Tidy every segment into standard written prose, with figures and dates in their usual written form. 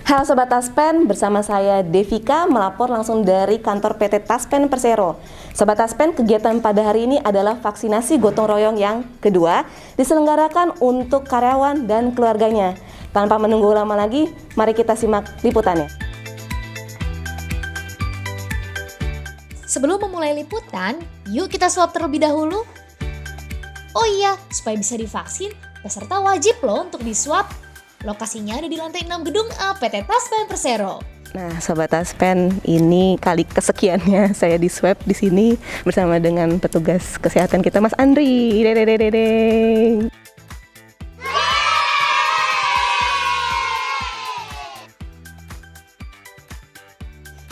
Halo Sobat Taspen, bersama saya Devika melapor langsung dari kantor PT Taspen Persero. Sobat Taspen, kegiatan pada hari ini adalah vaksinasi gotong royong yang kedua diselenggarakan untuk karyawan dan keluarganya. Tanpa menunggu lama lagi, mari kita simak liputannya. Sebelum memulai liputan, yuk kita swab terlebih dahulu. Oh iya, supaya bisa divaksin, peserta wajib loh untuk diswab. Lokasinya ada di lantai 6 gedung A PT Taspen Persero. Nah, Sobat Taspen, ini kali kesekiannya saya di swab di sini bersama dengan petugas kesehatan kita, Mas Andri. Dedeng.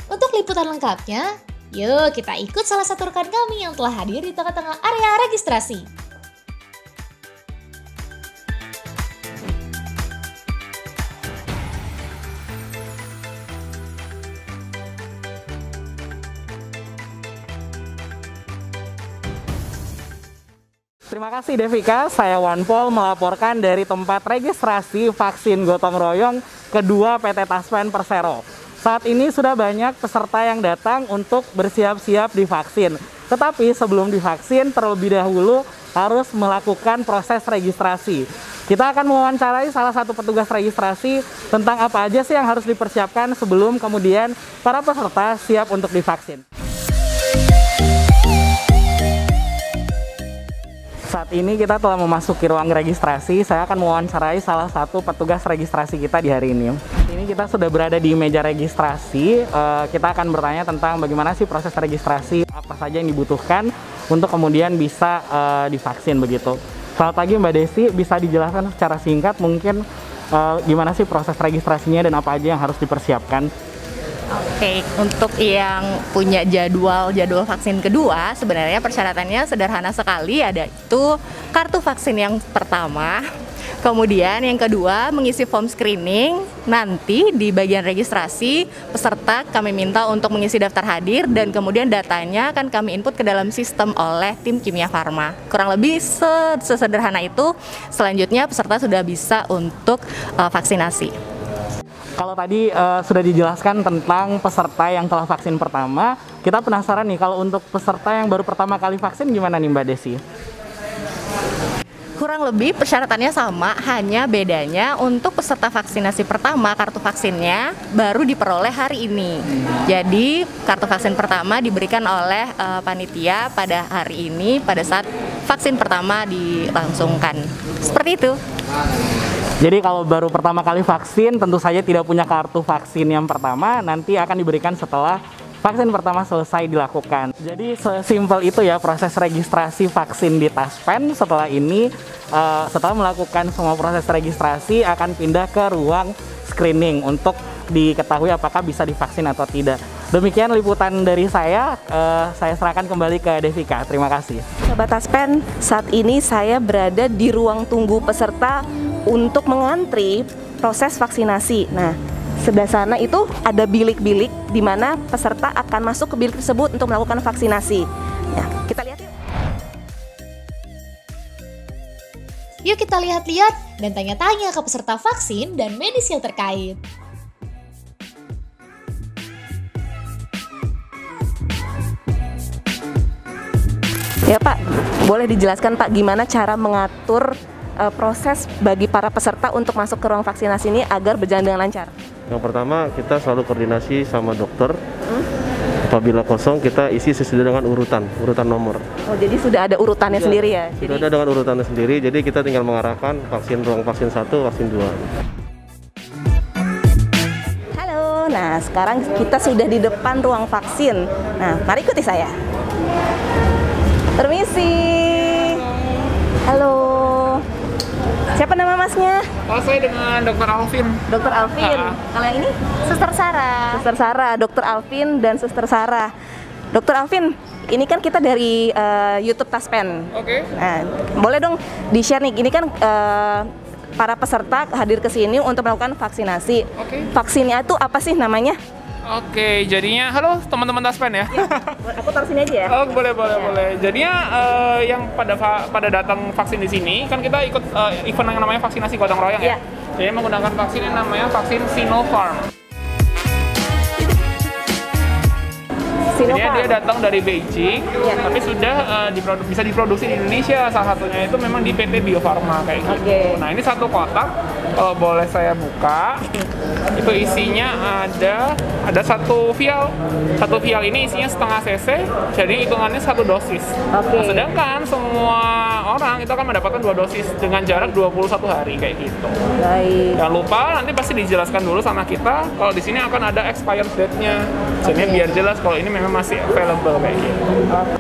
Untuk liputan lengkapnya, yuk kita ikut salah satu rekan kami yang telah hadir di tengah-tengah area registrasi. Terima kasih Devika, saya Wanpol melaporkan dari tempat registrasi vaksin gotong royong kedua PT Taspen Persero. Saat ini sudah banyak peserta yang datang untuk bersiap-siap divaksin. Tetapi sebelum divaksin terlebih dahulu harus melakukan proses registrasi. Kita akan mewawancarai salah satu petugas registrasi tentang apa aja sih yang harus dipersiapkan sebelum kemudian para peserta siap untuk divaksin. Saat ini kita telah memasuki ruang registrasi. Saya akan mewawancarai salah satu petugas registrasi kita di hari ini. Ini kita sudah berada di meja registrasi. Kita akan bertanya tentang bagaimana sih proses registrasi, apa saja yang dibutuhkan untuk kemudian bisa divaksin begitu. Selamat pagi Mbak Desi, bisa dijelaskan secara singkat mungkin gimana sih proses registrasinya dan apa aja yang harus dipersiapkan? Oke, untuk yang punya jadwal vaksin kedua, sebenarnya persyaratannya sederhana sekali, ada itu kartu vaksin yang pertama, kemudian yang kedua mengisi form screening, nanti di bagian registrasi peserta kami minta untuk mengisi daftar hadir dan kemudian datanya akan kami input ke dalam sistem oleh tim Kimia Farma. Kurang lebih sesederhana itu, selanjutnya peserta sudah bisa untuk vaksinasi. Kalau tadi sudah dijelaskan tentang peserta yang telah vaksin pertama, kita penasaran nih kalau untuk peserta yang baru pertama kali vaksin gimana nih Mbak Desi? Kurang lebih persyaratannya sama, hanya bedanya untuk peserta vaksinasi pertama kartu vaksinnya baru diperoleh hari ini. Jadi kartu vaksin pertama diberikan oleh panitia pada hari ini pada saat vaksin pertama dilangsungkan. Seperti itu. Jadi kalau baru pertama kali vaksin tentu saja tidak punya kartu vaksin yang pertama, nanti akan diberikan setelah vaksin pertama selesai dilakukan. Jadi sesimpel itu ya proses registrasi vaksin di Taspen. Setelah ini, setelah melakukan semua proses registrasi akan pindah ke ruang screening untuk diketahui apakah bisa divaksin atau tidak. Demikian liputan dari saya serahkan kembali ke Devika. Terima kasih. Sobat Taspen, saat ini saya berada di ruang tunggu peserta untuk mengantri proses vaksinasi. Nah, sebelah sana itu ada bilik-bilik di mana peserta akan masuk ke bilik tersebut untuk melakukan vaksinasi. Ya, kita lihat yuk. Yuk kita lihat-lihat dan tanya-tanya ke peserta vaksin dan medis yang terkait. Ya Pak, boleh dijelaskan Pak gimana cara mengatur proses bagi para peserta untuk masuk ke ruang vaksinasi ini agar berjalan dengan lancar? Yang pertama, kita selalu koordinasi sama dokter. Apabila kosong, kita isi sesuai dengan urutan nomor. Oh, jadi sudah ada urutannya sendiri ya? Sudah ada dengan urutannya sendiri, jadi kita tinggal mengarahkan ruang vaksin 1, vaksin 2. Halo, nah sekarang kita sudah di depan ruang vaksin. Nah, mari ikuti saya. Permisi. Halo. Siapa nama masnya? Oh, saya dengan Dr. Alvin. Dr. Alvin. Kalau yang ini? Suster Sarah. Suster Sarah, Dr. Alvin dan Suster Sarah. Dr. Alvin, ini kan kita dari YouTube Taspen. Oke. Nah, boleh dong di-share nih. Ini kan para peserta hadir ke sini untuk melakukan vaksinasi. Oke. Vaksinnya itu apa sih namanya? Oke, jadinya halo teman-teman Taspen ya. Aku taruh sini aja ya. Oh, boleh. Jadinya yang pada datang vaksin di sini kan kita ikut event yang namanya vaksinasi gotong royong ya. Jadi menggunakan vaksin yang namanya vaksin Sinopharm. Jadi dia datang dari Beijing, tapi sudah bisa diproduksi di Indonesia. Salah satunya itu memang di PT Bio Farma kayak gitu. Nah, ini satu kotak, kalau boleh saya buka, itu isinya ada satu vial. Satu vial ini isinya setengah cc, jadi hitungannya satu dosis. Nah, sedangkan semua orang itu akan mendapatkan 2 dosis dengan jarak 21 hari kayak gitu. Jangan lupa nanti pasti dijelaskan dulu sama kita kalau di sini akan ada expired date-nya. Jadi biar jelas kalau ini memang masih available kayak gitu.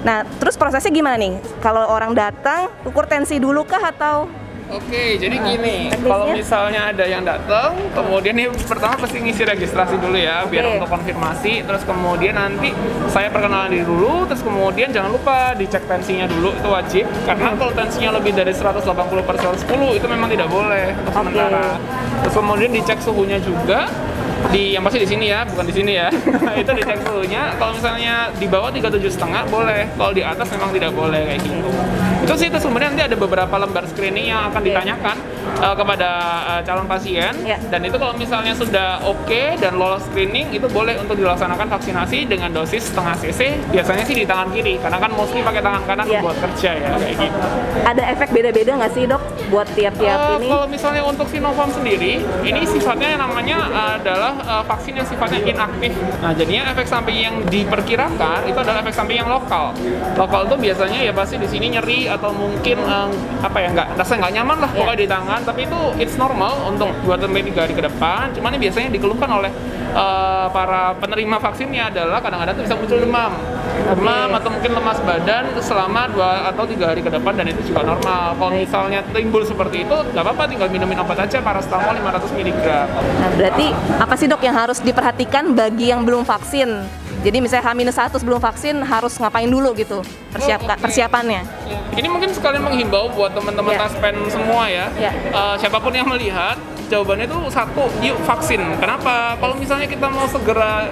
Nah, terus prosesnya gimana nih? Kalau orang datang, ukur tensi dulu kah atau? Oke, jadi gini, kalau misalnya ada yang datang, kemudian ini pertama pasti ngisi registrasi dulu ya, biar untuk konfirmasi, terus kemudian nanti saya perkenalan diri dulu, terus kemudian jangan lupa dicek tensinya dulu, itu wajib, karena kalau tensinya lebih dari 180/110 itu memang tidak boleh untuk sementara. Terus kemudian dicek suhunya juga, yang pasti di sini ya, bukan di sini ya. Itu dicek suhunya, kalau misalnya di bawah 37,5 boleh, kalau di atas memang tidak boleh kayak gitu. Itu sih, terus kemudian nanti ada beberapa lembar screening yang akan ditanyakan kepada calon pasien, dan itu kalau misalnya sudah oke dan lolos screening, itu boleh untuk dilaksanakan vaksinasi dengan dosis setengah cc, biasanya sih di tangan kiri, karena kan mostly pakai tangan kanan buat kerja ya, kayak gitu. Ada efek beda-beda nggak sih dok buat tiap-tiap ini? Kalau misalnya untuk Sinopharm sendiri, ini sifatnya yang namanya adalah vaksin yang sifatnya inaktif. Nah, jadinya efek samping yang diperkirakan itu adalah efek samping yang lokal. Lokal itu biasanya ya pasti di sini nyeri atau mungkin rasanya nggak nyaman lah pokoknya di tangan, tapi itu it's normal untuk 2-3 hari ke depan. Cuman ini biasanya dikeluhkan oleh para penerima vaksinnya adalah kadang-kadang tuh bisa muncul demam atau mungkin lemas badan selama 2 atau 3 hari ke depan, dan itu juga normal. Kalau misalnya timbul seperti itu, nggak apa-apa, tinggal minumin obat aja, paracetamol 500 mg. Nah, berarti apa sih dok yang harus diperhatikan bagi yang belum vaksin? Jadi misalnya H-1 sebelum vaksin harus ngapain dulu gitu persiapannya? Ini mungkin sekalian menghimbau buat teman-teman Taspen semua ya. Siapapun yang melihat, jawabannya itu satu, yuk vaksin. Kenapa? Kalau misalnya kita mau segera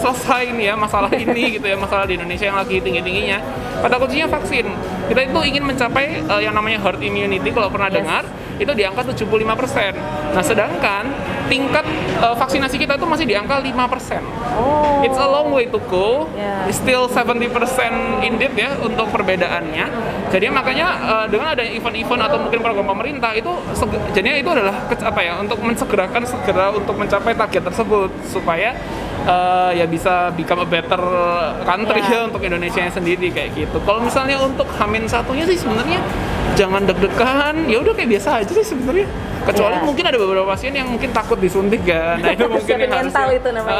selesai nih ya masalah ini gitu ya, masalah di Indonesia yang lagi tinggi-tingginya, pada kuncinya vaksin. Kita itu ingin mencapai yang namanya herd immunity, kalau pernah dengar, itu di angka 75%. Nah, sedangkan tingkat vaksinasi kita itu masih di angka 5%. It's a long way to go. It's still 70% indeed ya untuk perbedaannya. Jadi makanya dengan ada event-event atau mungkin program pemerintah itu jadinya itu adalah untuk mensegerakan untuk mencapai target tersebut supaya ya bisa become a better country ya untuk Indonesia sendiri kayak gitu. Kalau misalnya untuk H-1-nya sih sebenarnya jangan deg-degan, ya udah kayak biasa aja sih sebenarnya. Kecuali mungkin ada beberapa pasien yang mungkin takut disuntik kan. Nah, itu mungkin yang harus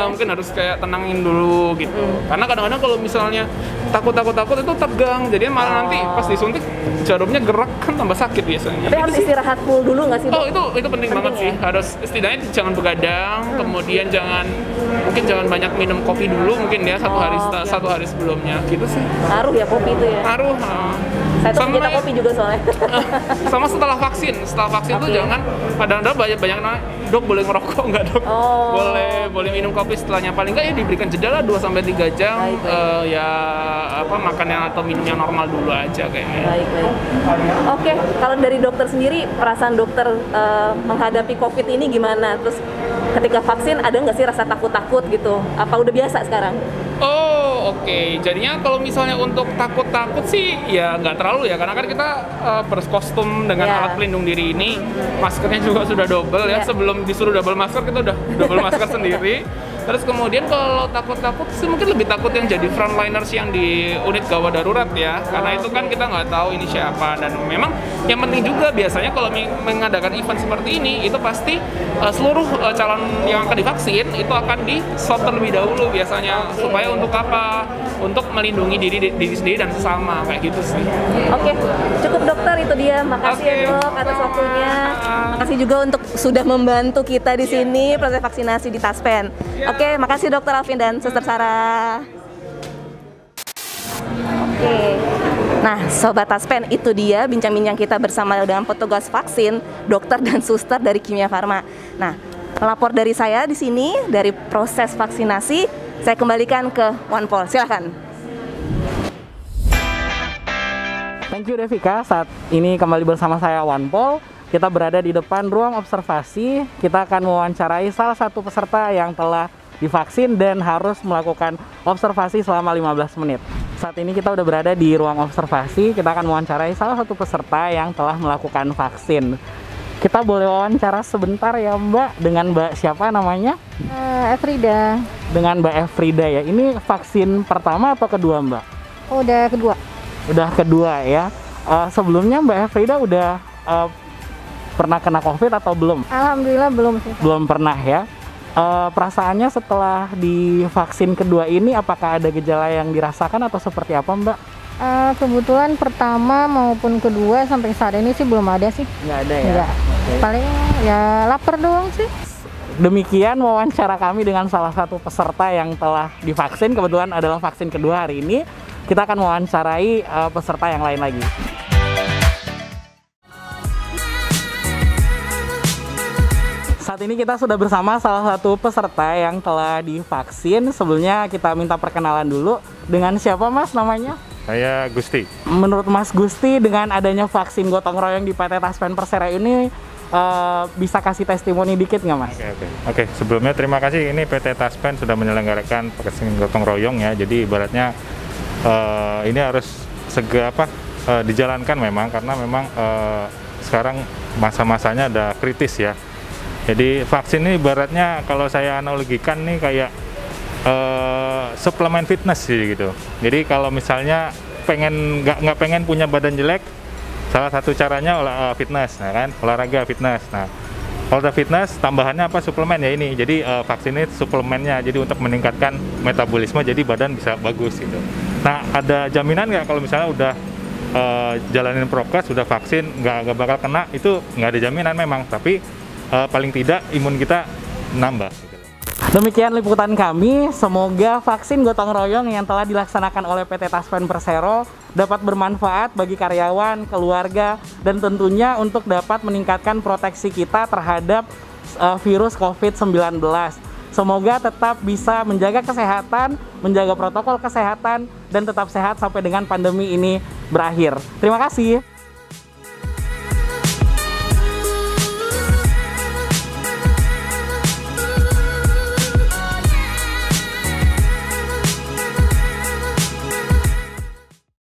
mungkin harus kayak tenangin dulu gitu. Karena kadang-kadang kalau misalnya takut itu tegang, jadi malah nanti pas disuntik jarumnya gerak kan tambah sakit biasanya. Tapi harus istirahat full dulu nggak sih? Oh, itu penting banget sih. Harus setidaknya jangan begadang, kemudian jangan banyak minum kopi dulu mungkin ya satu hari sebelumnya gitu sih. Ngaruh ya kopi itu ya? Ngaruh. Saya tuh pencinta kopi juga soalnya. Sama setelah vaksin tuh jangan, kadang-kadang banyak dok boleh ngerokok nggak dok? Boleh minum kopi setelahnya, paling nggak ya diberikan jeda lah 2-3 jam. Makan yang atau minum yang normal dulu aja kayaknya. Baik. Oke, kalau dari dokter sendiri, perasaan dokter menghadapi COVID ini gimana? Terus ketika vaksin ada nggak sih rasa takut-takut gitu? Apa udah biasa sekarang? Oke. Jadinya kalau misalnya untuk takut-takut sih ya nggak terlalu ya, karena kan kita berkostum dengan alat pelindung diri ini, maskernya juga sudah double ya. Sebelum disuruh double masker kita udah double masker sendiri. Terus kemudian kalau takut-takut sih mungkin lebih takut yang jadi frontliners yang di unit gawat darurat ya, karena itu kan kita nggak tahu ini siapa. Dan memang yang penting juga biasanya kalau mengadakan event seperti ini itu pasti seluruh calon yang akan divaksin itu akan di swab terlebih dahulu biasanya. Supaya untuk apa? Untuk melindungi diri sendiri dan sesama kayak gitu sih. Oke, cukup dokter, itu dia. Makasih ya dok atas waktunya. Makasih juga untuk sudah membantu kita di sini proses vaksinasi di Taspen. Oke, makasih Dokter Alvin dan Suster Sarah. Oke. Nah, Sobat Taspen, itu dia bincang-bincang kita bersama dengan petugas vaksin, dokter dan suster dari Kimia Farma. Nah, lapor dari saya di sini dari proses vaksinasi. Saya kembalikan ke Wanpol. Silahkan. Thank you Devika. Saat ini kembali bersama saya Wanpol. Kita berada di depan ruang observasi. Kita akan mewawancarai salah satu peserta yang telah divaksin dan harus melakukan observasi selama 15 menit. Saat ini kita udah berada di ruang observasi. Kita akan mewawancarai salah satu peserta yang telah melakukan vaksin. Kita boleh wawancara sebentar ya Mbak, dengan Mbak siapa namanya? Efrida. Dengan Mbak Efrida ya. Ini vaksin pertama atau kedua Mbak? Oh, udah kedua. Udah kedua ya. Sebelumnya Mbak Efrida udah pernah kena COVID atau belum? Alhamdulillah belum sih. Belum pernah ya. Perasaannya setelah divaksin kedua ini, apakah ada gejala yang dirasakan atau seperti apa Mbak? Kebetulan pertama maupun kedua sampai saat ini sih belum ada sih. Nggak ada ya? Nggak. Okay. Paling ya lapar doang sih. Demikian wawancara kami dengan salah satu peserta yang telah divaksin. Kebetulan adalah vaksin kedua hari ini. Kita akan mewawancarai peserta yang lain lagi. Saat ini kita sudah bersama salah satu peserta yang telah divaksin. Sebelumnya kita minta perkenalan dulu. Dengan siapa Mas namanya? Saya Gusti. Menurut Mas Gusti, dengan adanya vaksin gotong royong di PT Taspen Persero ini, bisa kasih testimoni dikit nggak Mas? Oke. Sebelumnya terima kasih, ini PT Taspen sudah menyelenggarakan vaksin gotong royong ya. Jadi ibaratnya ini harus dijalankan memang, karena memang sekarang masa-masanya ada kritis ya. Jadi vaksin ini ibaratnya kalau saya analogikan nih kayak suplemen fitness sih gitu. Jadi kalau misalnya nggak pengen punya badan jelek, salah satu caranya fitness, nah kan, olahraga fitness. Nah, olahraga fitness tambahannya apa? Suplemen ya ini. Jadi vaksin ini suplemennya, jadi untuk meningkatkan metabolisme, jadi badan bisa bagus gitu. Nah, ada jaminan nggak kalau misalnya udah jalanin prokes, udah vaksin, nggak bakal kena? Itu nggak ada jaminan memang, tapi paling tidak imun kita nambah. Demikian liputan kami. Semoga vaksin gotong royong yang telah dilaksanakan oleh PT Taspen Persero dapat bermanfaat bagi karyawan, keluarga, dan tentunya untuk dapat meningkatkan proteksi kita terhadap virus COVID-19. Semoga tetap bisa menjaga kesehatan, menjaga protokol kesehatan, dan tetap sehat sampai dengan pandemi ini berakhir. Terima kasih.